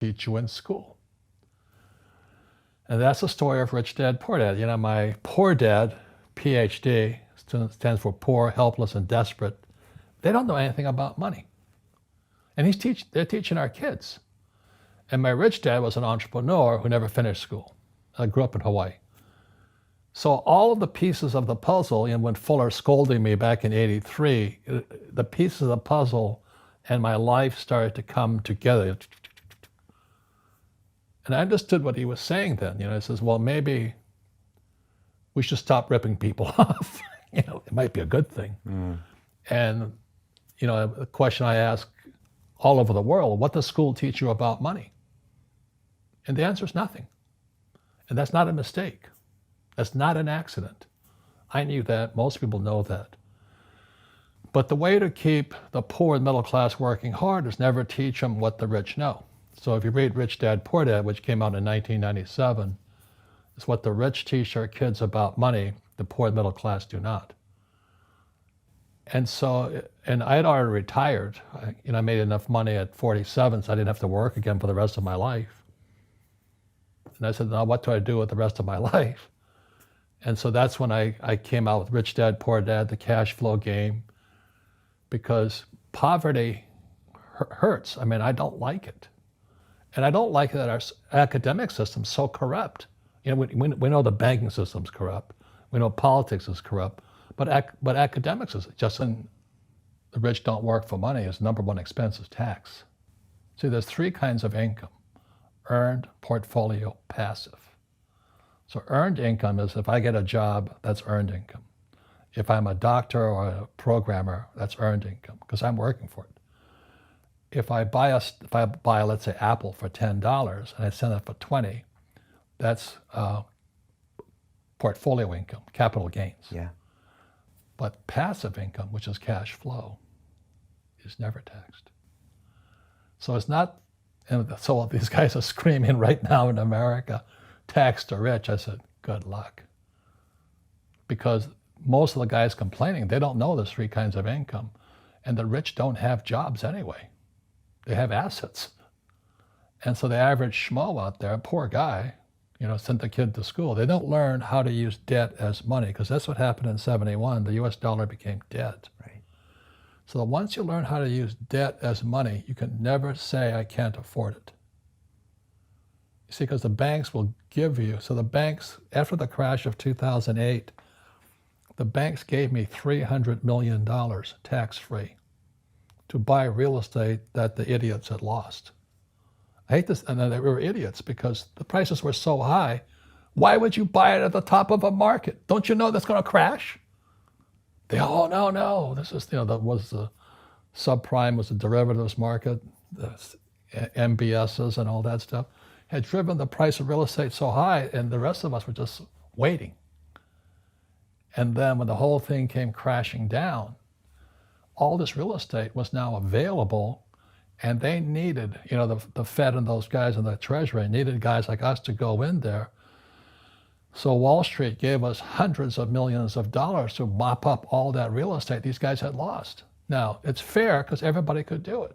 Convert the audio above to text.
teach you in school. And that's the story of Rich Dad, Poor Dad. You know, my poor dad, PhD, stands for poor, helpless, and desperate. They don't know anything about money. And they're teaching our kids. And my rich dad was an entrepreneur who never finished school. I grew up in Hawaii. So all of the pieces of the puzzle, you know, when Fuller scolded me back in '83, the pieces of the puzzle and my life started to come together. And I understood what he was saying then. You know, he says, well, maybe we should stop ripping people off. You know, it might be a good thing. And, you know, the question I ask all over the world, what does school teach you about money? And the answer is nothing. And that's not a mistake. That's not an accident. I knew that. Most people know that. But the way to keep the poor and middle class working hard is never teach them what the rich know. So if you read Rich Dad, Poor Dad, which came out in 1997, it's what the rich teach their kids about money, the poor and middle class do not. And so, and I had already retired. I made enough money at 47, so I didn't have to work again for the rest of my life. And I said, now what do I do with the rest of my life? And so that's when I came out with Rich Dad, Poor Dad, the cash flow game, because poverty hurts. I mean, I don't like it. And I don't like that our academic system's so corrupt. You know, we know the banking system's corrupt. We know politics is corrupt. But academics is just when the rich don't work for money, his number one expense is tax. See, there's three kinds of income: earned, portfolio, passive. So earned income is if I get a job, that's earned income. If I'm a doctor or a programmer, that's earned income because I'm working for it. If I buy, let's say, Apple for $10 and I sell it for $20, that's portfolio income, capital gains. Yeah. But passive income, which is cash flow, is never taxed. So it's not, and so these guys are screaming right now in America, tax the rich. I said, good luck. Because most of the guys complaining, they don't know there's three kinds of income. And the rich don't have jobs anyway. They have assets. And so the average schmo out there, poor guy, you know, sent the kid to school. They don't learn how to use debt as money, because that's what happened in '71. The US dollar became debt. Right. So once you learn how to use debt as money, you can never say, I can't afford it. You see, because the banks will give you, so the banks, after the crash of 2008, the banks gave me $300 million tax-free to buy real estate that the idiots had lost. I hate this, and they were idiots because the prices were so high. Why would you buy it at the top of a market? Don't you know that's going to crash? Oh, no. This is, that was the subprime, was the derivatives market, the MBSs and all that stuff, had driven the price of real estate so high, and the rest of us were just waiting. And then when the whole thing came crashing down, all this real estate was now available, and they needed, the Fed and those guys in the Treasury needed guys like us to go in there. So Wall Street gave us hundreds of millions of dollars to mop up all that real estate these guys had lost. Now, it's fair because everybody could do it.